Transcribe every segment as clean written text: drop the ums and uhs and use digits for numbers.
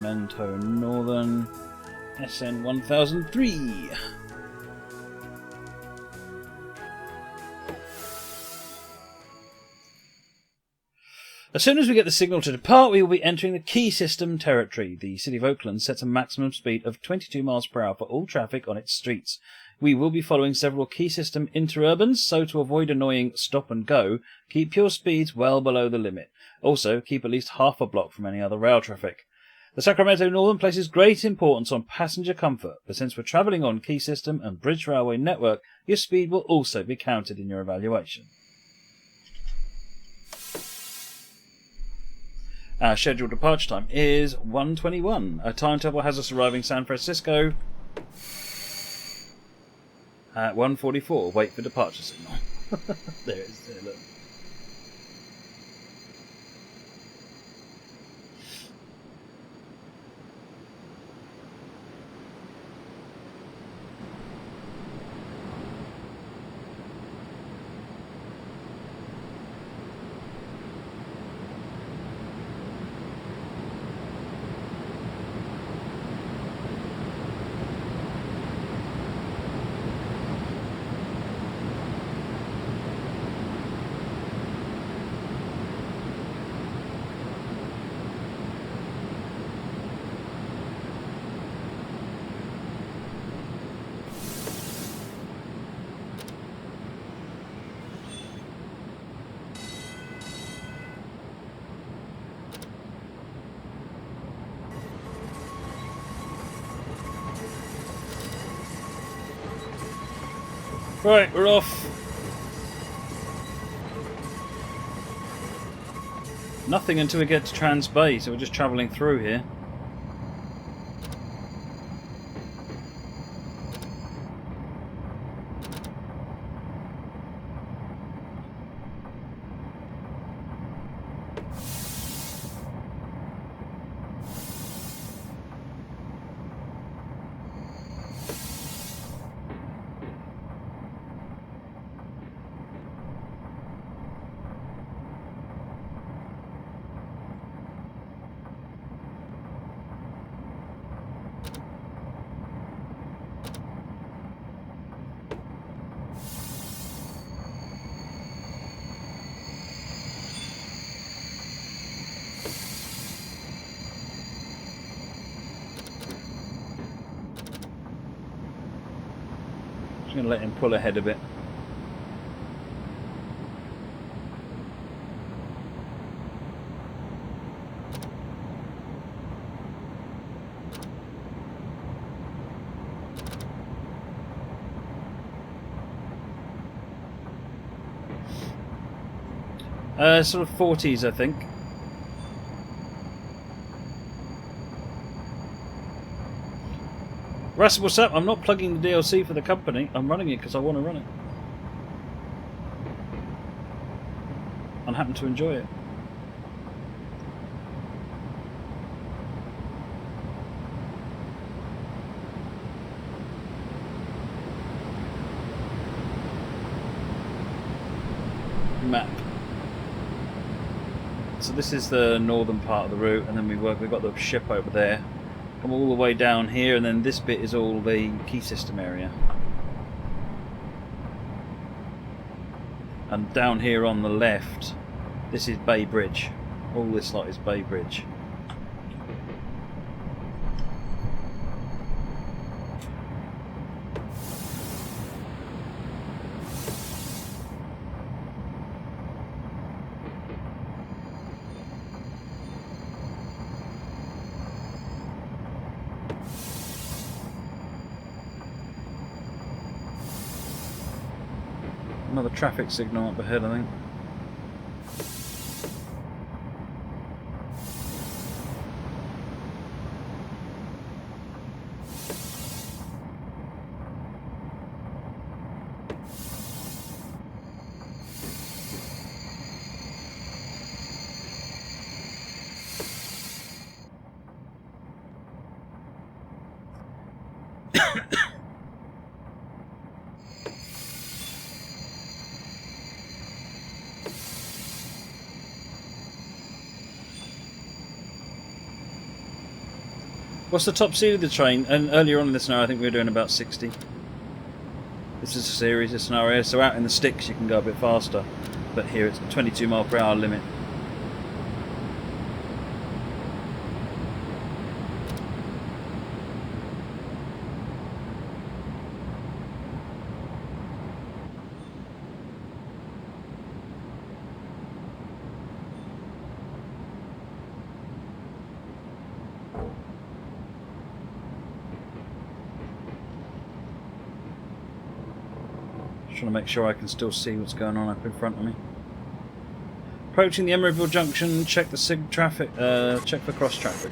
Sacramento Northern, SN 1003. As soon as we get the signal to depart, we will be entering the key system territory. The City of Oakland sets a maximum speed of 22 miles per hour for all traffic on its streets. We will be following several key system interurbans, so to avoid annoying stop and go, keep your speeds well below the limit. Also, keep at least half a block from any other rail traffic. The Sacramento Northern places great importance on passenger comfort, but since we're travelling on key system and bridge railway network, your speed will also be counted in your evaluation. Our scheduled departure time is 1:21. Our timetable has us arriving San Francisco at 1:44. Wait for departure signal. There it is. There, look. Right, we're off. Nothing until we get to Trans Bay, so we're just travelling through here. Just going to let him pull ahead a bit. Sort of 40s, I think. Russell, what's up? I'm not plugging the DLC for the company. I'm running it because I want to run it. I happen to enjoy it. Map. So this is the northern part of the route, and then we've got the ship over there. Come all the way down here, and then this bit is all the key system area. And down here on the left, this is Bay Bridge. All this lot is Bay Bridge. Another traffic signal up ahead, I think. What's the top speed of the train? And earlier on in the scenario, I think we were doing about 60. This is a series of scenarios, so out in the sticks you can go a bit faster, but here it's a 22 mile per hour limit. Trying to make sure I can still see what's going on up in front of me. Approaching the Emeryville junction, check the sig traffic. Check for cross traffic.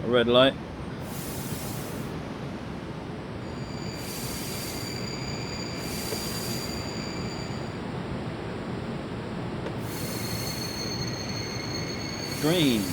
A red light. Green.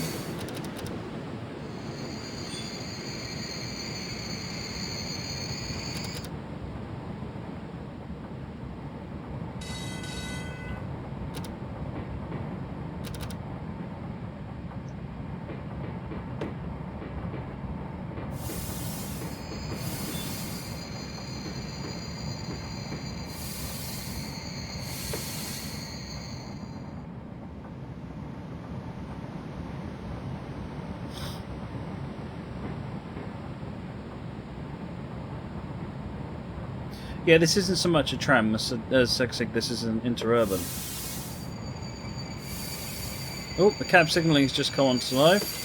Yeah, this isn't so much a tram as this is an interurban. Oh, the cab signalling's just come on to life.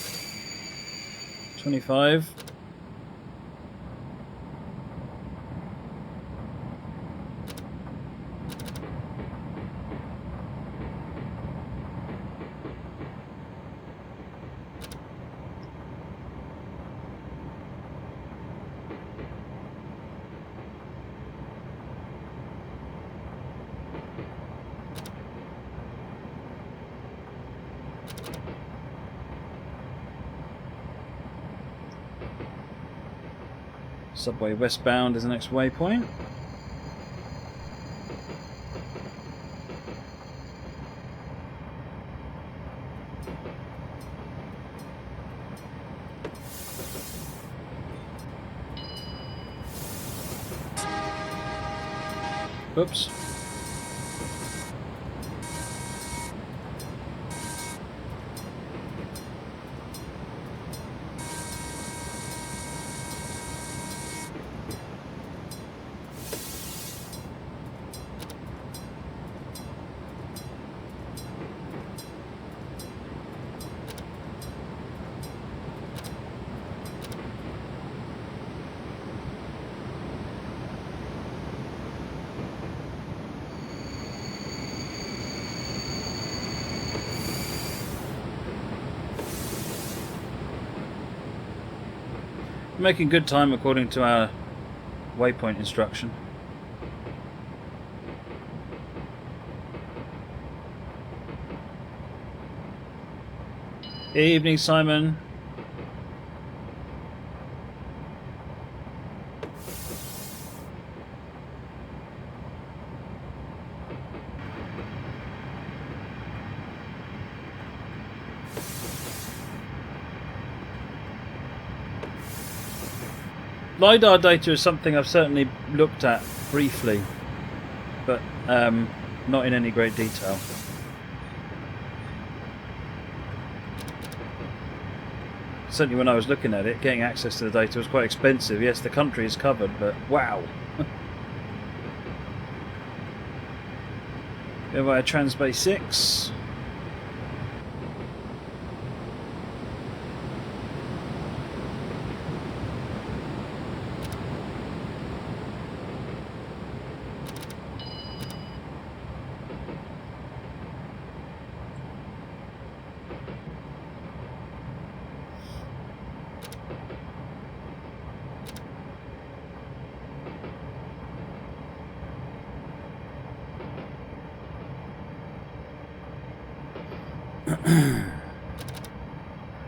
25. Subway westbound is the next waypoint. Oops. Making good time according to our waypoint instruction. Evening, Simon. LiDAR data is something I've certainly looked at briefly, but not in any great detail. Certainly when I was looking at it, getting access to the data was quite expensive. Yes, the country is covered, but wow. Go via Transbay 6.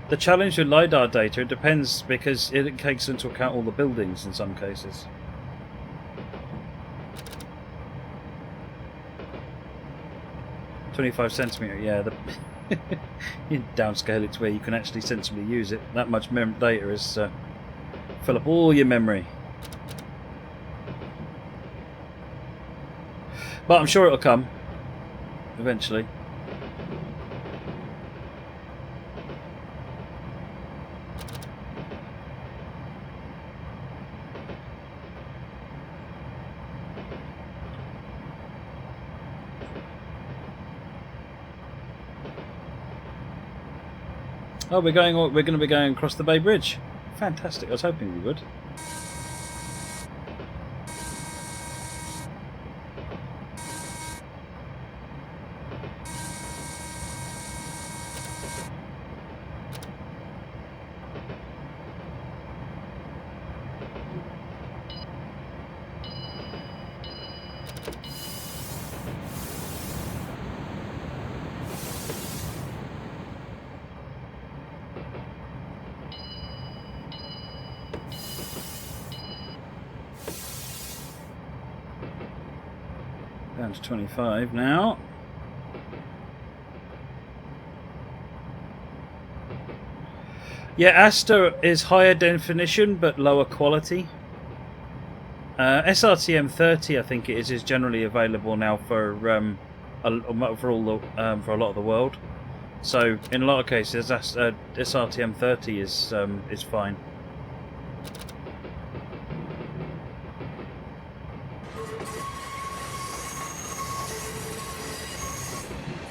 The challenge with LiDAR data, it depends because it takes into account all the buildings in some cases. 25 centimetre, yeah. You downscale it to where you can actually sensibly use it. That much data is fill up all your memory. But I'm sure it'll come eventually. Oh, we're going to be going across the Bay Bridge. Fantastic. I was hoping we would. Down to 25 now. Yeah, Asta is higher definition but lower quality. SRTM 30, I think it is generally available now for a lot of the world. So in a lot of cases, SRTM 30 is fine.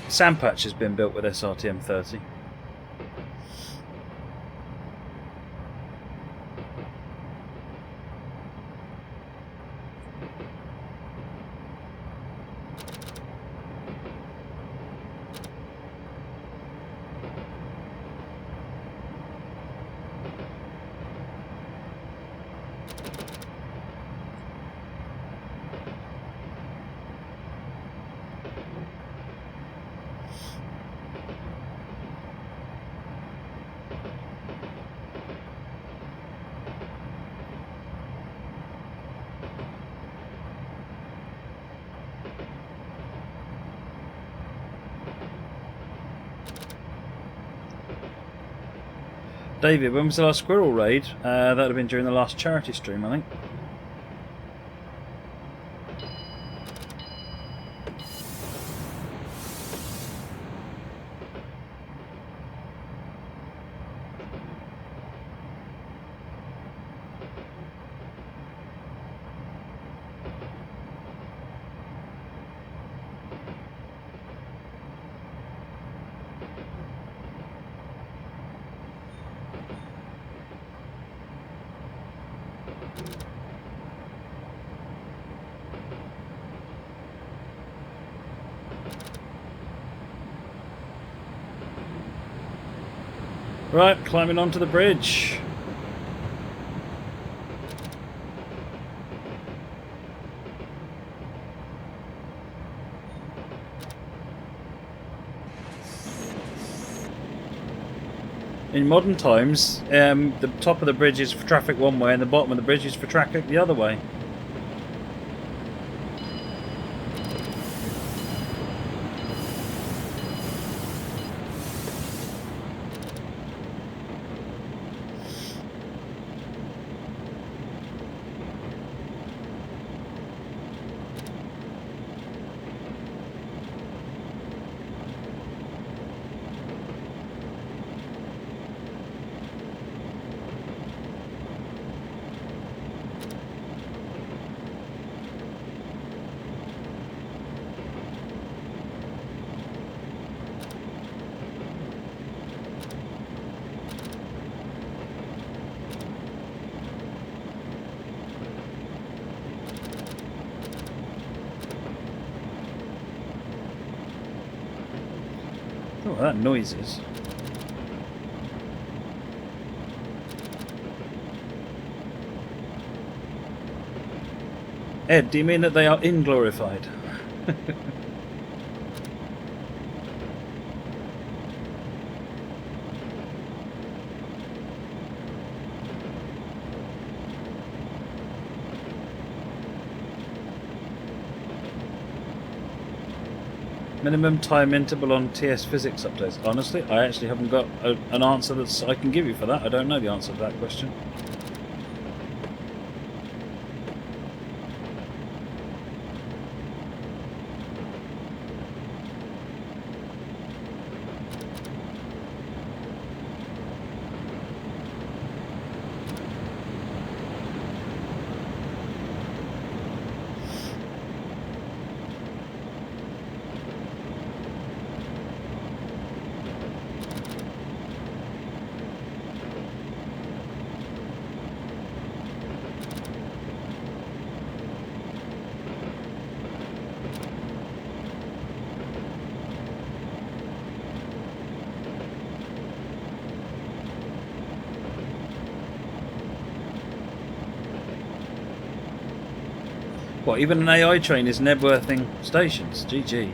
Sandpatch has been built with SRTM 30. David, when was the last squirrel raid? That would have been during the last charity stream, I think. Right, climbing onto the bridge. In modern times, the top of the bridge is for traffic one way and the bottom of the bridge is for traffic the other way. Oh, that noise is. Ed, do you mean that they are inglorified? Minimum time interval on TS physics updates. Honestly, I actually haven't got an answer that I can give you for that. I don't know the answer to that question. What, even an AI train is Nebworthing stations? GG.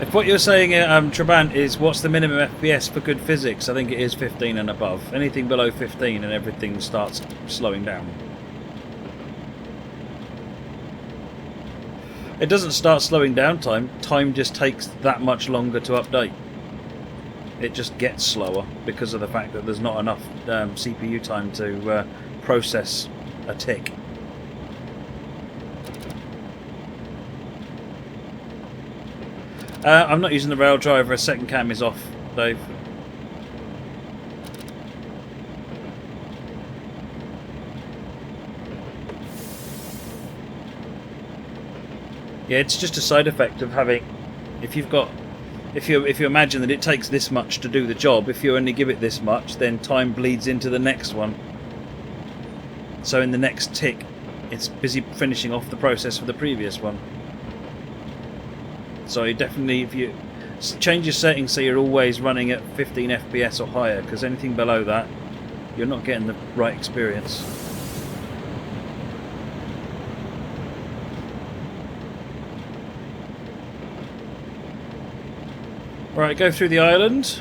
If what you're saying, Trabant, is what's the minimum FPS for good physics, I think it is 15 and above. Anything below 15 and everything starts slowing down. It doesn't start slowing down time. Time just takes that much longer to update. It just gets slower because of the fact that there's not enough CPU time to process a tick. I'm not using the rail driver. A second cam is off, Dave. Yeah, it's just a side effect of having. If you imagine that it takes this much to do the job, if you only give it this much, then time bleeds into the next one. So in the next tick, it's busy finishing off the process for the previous one. So you definitely, if you change your settings so you're always running at 15 FPS or higher, because anything below that, you're not getting the right experience. Right, go through the island.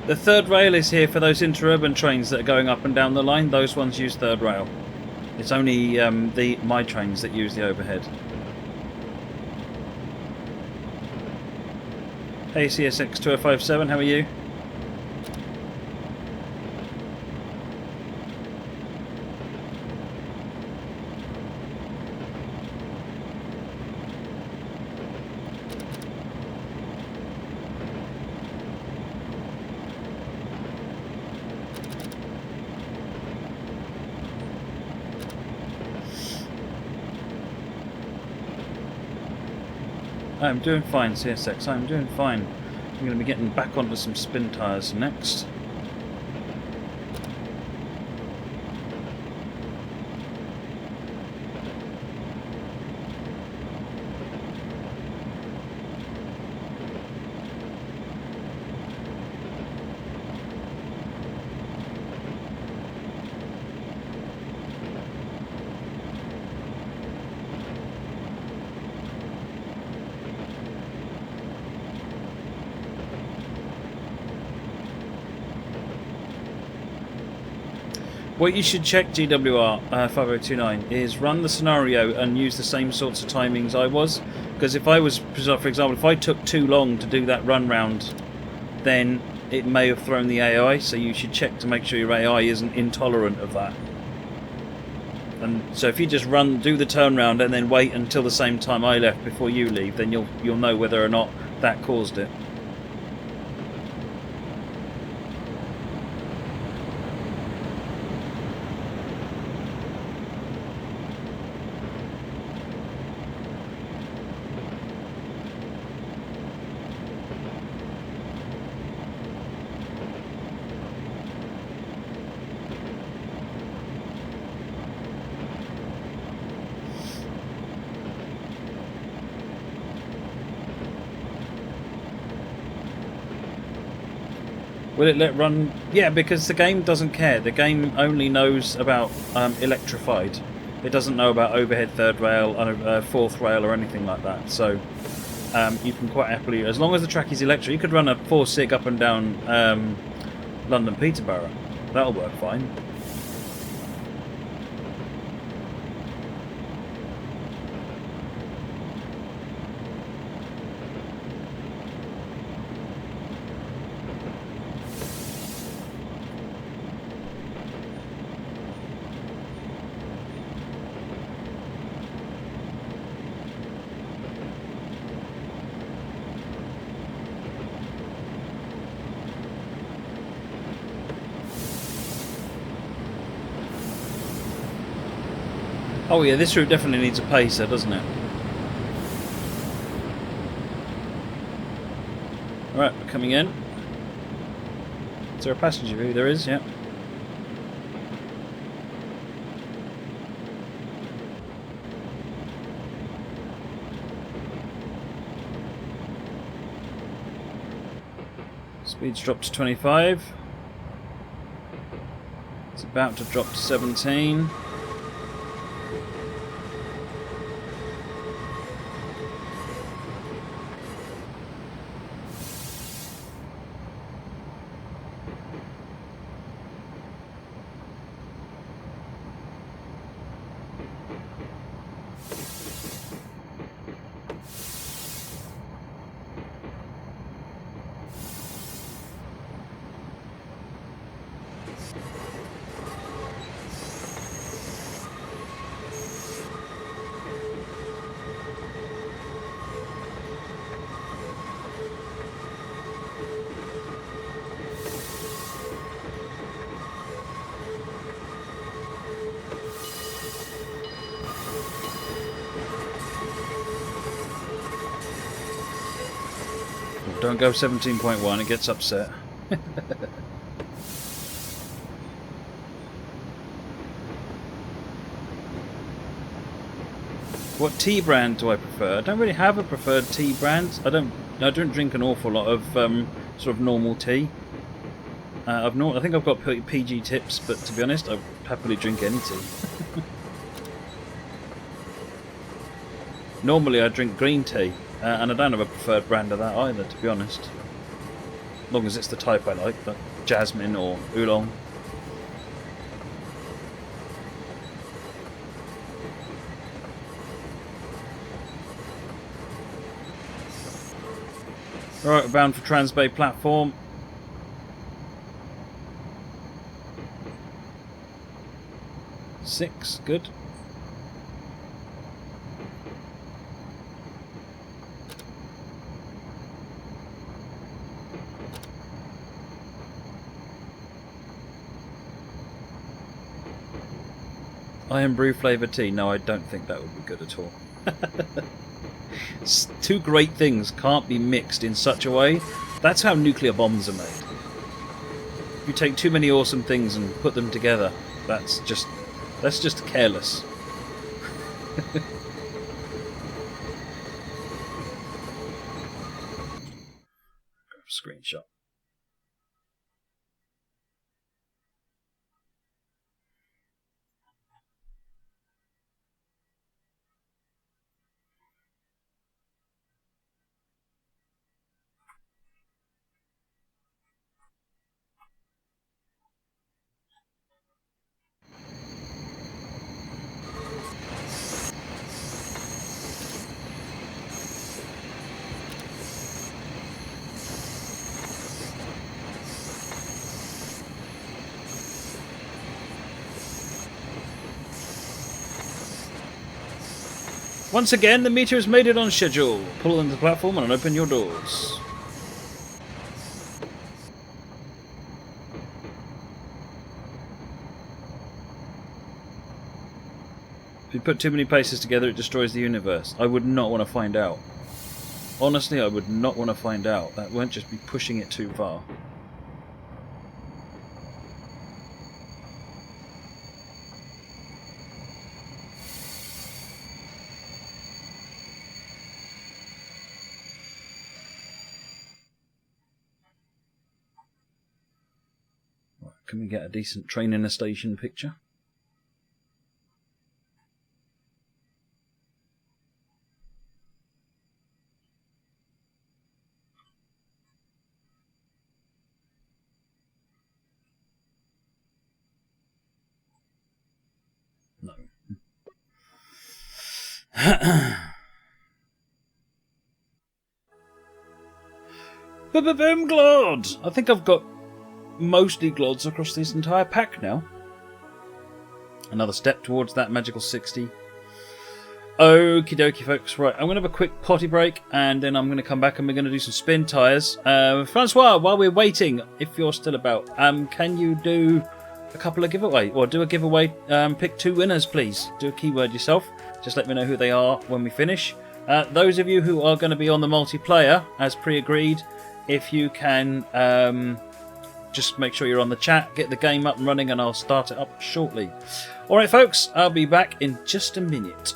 The third rail is here for those interurban trains that are going up and down the line. Those ones use third rail. It's only my trains that use the overhead. Hey CSX 2057, how are you? I'm doing fine, CSX. I'm doing fine. I'm going to be getting back onto some spin tyres next. What you should check, GWR 5029, is run the scenario and use the same sorts of timings I was. Because if I was, for example, if I took too long to do that run round, then it may have thrown the AI, so you should check to make sure your AI isn't intolerant of that. And so if you just do the turnaround and then wait until the same time I left before you leave, then you'll know whether or not that caused it. Will it let run? Yeah, because the game doesn't care. The game only knows about electrified. It doesn't know about overhead third rail, fourth rail, or anything like that. So you can quite happily, as long as the track is electric, you could run a 4-sig up and down London Peterborough. That'll work fine. Oh yeah, this route definitely needs a pacer, doesn't it? Alright, we're coming in. Is there a passenger view? There is, yeah. Speed's dropped to 25. It's about to drop to 17. Don't go 17.1, it gets upset. What tea brand do I prefer? I don't really have a preferred tea brand. I don't drink an awful lot of sort of normal tea. I think I've got PG tips, but to be honest, I happily drink any tea. Normally I drink green tea. And I don't have a preferred brand of that either, to be honest. As long as it's the type I like, like jasmine or oolong. Right, we're bound for Transbay platform. Six, good. Iron brew flavoured tea? No, I don't think that would be good at all. Two great things can't be mixed in such a way. That's how nuclear bombs are made. If you take too many awesome things and put them together, that's just careless. Screenshot. Once again, the Meteor has made it on schedule. Pull onto the platform and open your doors. If you put too many places together, it destroys the universe. I would not want to find out. Honestly, I would not want to find out. That won't just be pushing it too far. Can we get a decent train in a station picture? No. Boom, Glod! I think I've got mostly Glods across this entire pack now. Another step towards that magical 60. Okie dokie, folks. Right, I'm going to have a quick potty break and then I'm going to come back and we're going to do some spin tyres. Francois, while we're waiting, if you're still about, can you do a couple of giveaway or do a giveaway? Pick 2 winners, please. Do a keyword yourself. Just let me know who they are when we finish. Those of you who are going to be on the multiplayer, as pre-agreed, if you can just make sure you're on the chat, get the game up and running, and I'll start it up shortly. Alright folks, I'll be back in just a minute.